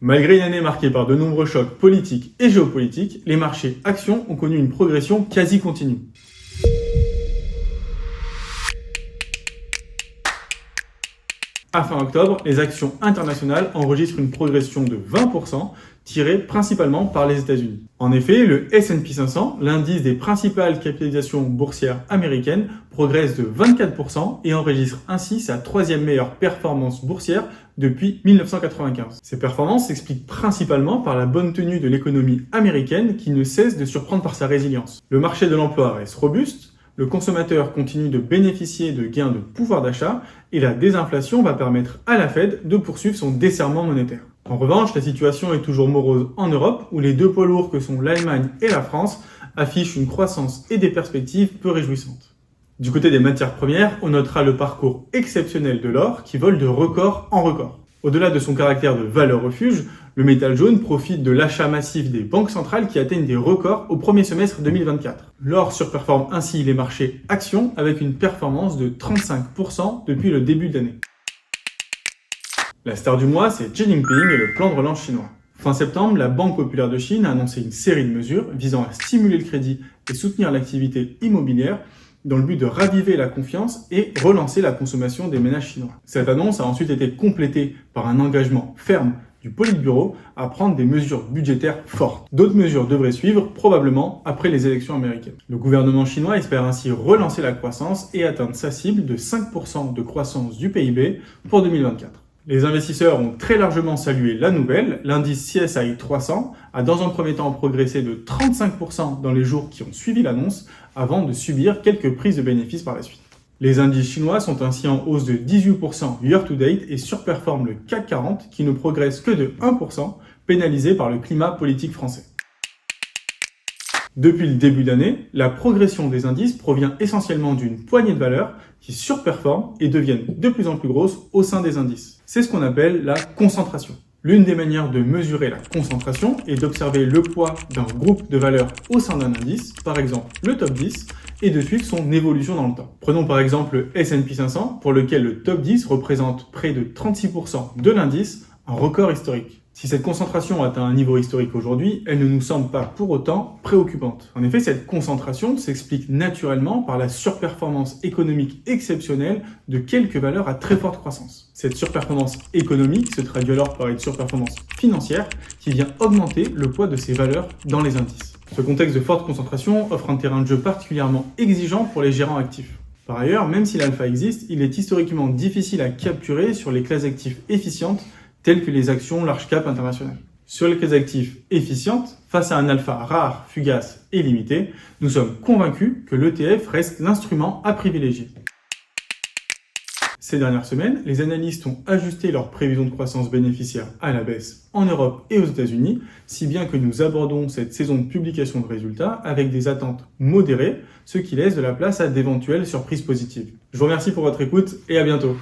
Malgré une année marquée par de nombreux chocs politiques et géopolitiques, les marchés actions ont connu une progression quasi continue. À fin octobre, les actions internationales enregistrent une progression de 20%, tirée principalement par les États-Unis. En effet, le S&P 500, l'indice des principales capitalisations boursières américaines, progresse de 24% et enregistre ainsi sa troisième meilleure performance boursière depuis 1995. Ces performances s'expliquent principalement par la bonne tenue de l'économie américaine qui ne cesse de surprendre par sa résilience. Le marché de l'emploi reste robuste, le consommateur continue de bénéficier de gains de pouvoir d'achat et la désinflation va permettre à la Fed de poursuivre son desserrement monétaire. En revanche, la situation est toujours morose en Europe où les deux poids lourds que sont l'Allemagne et la France affichent une croissance et des perspectives peu réjouissantes. Du côté des matières premières, on notera le parcours exceptionnel de l'or qui vole de record en record. Au-delà de son caractère de valeur refuge, le métal jaune profite de l'achat massif des banques centrales qui atteignent des records au premier semestre 2024. L'or surperforme ainsi les marchés actions avec une performance de 35% depuis le début de l'année. La star du mois, c'est Xi Jinping et le plan de relance chinois. Fin septembre, la Banque populaire de Chine a annoncé une série de mesures visant à stimuler le crédit et soutenir l'activité immobilière dans le but de raviver la confiance et relancer la consommation des ménages chinois. Cette annonce a ensuite été complétée par un engagement ferme du Politburo à prendre des mesures budgétaires fortes. D'autres mesures devraient suivre, probablement après les élections américaines. Le gouvernement chinois espère ainsi relancer la croissance et atteindre sa cible de 5% de croissance du PIB pour 2024. Les investisseurs ont très largement salué la nouvelle. L'indice CSI 300 a dans un premier temps progressé de 35% dans les jours qui ont suivi l'annonce avant de subir quelques prises de bénéfices par la suite. Les indices chinois sont ainsi en hausse de 18% year-to-date et surperforment le CAC 40 qui ne progresse que de 1%, pénalisé par le climat politique français. Depuis le début d'année, la progression des indices provient essentiellement d'une poignée de valeurs qui surperforment et deviennent de plus en plus grosses au sein des indices. C'est ce qu'on appelle la concentration. L'une des manières de mesurer la concentration est d'observer le poids d'un groupe de valeurs au sein d'un indice, par exemple le top 10, et de suivre son évolution dans le temps. Prenons par exemple le S&P 500, pour lequel le top 10 représente près de 36% de l'indice, un record historique. Si cette concentration atteint un niveau historique aujourd'hui, elle ne nous semble pas pour autant préoccupante. En effet, cette concentration s'explique naturellement par la surperformance économique exceptionnelle de quelques valeurs à très forte croissance. Cette surperformance économique se traduit alors par une surperformance financière qui vient augmenter le poids de ces valeurs dans les indices. Ce contexte de forte concentration offre un terrain de jeu particulièrement exigeant pour les gérants actifs. Par ailleurs, même si l'alpha existe, il est historiquement difficile à capturer sur les classes actives efficientes telles que les actions large cap internationales. Sur les classes actives efficientes, face à un alpha rare, fugace et limité, nous sommes convaincus que l'ETF reste l'instrument à privilégier. Ces dernières semaines, les analystes ont ajusté leurs prévisions de croissance bénéficiaire à la baisse en Europe et aux États-Unis, si bien que nous abordons cette saison de publication de résultats avec des attentes modérées, ce qui laisse de la place à d'éventuelles surprises positives. Je vous remercie pour votre écoute et à bientôt.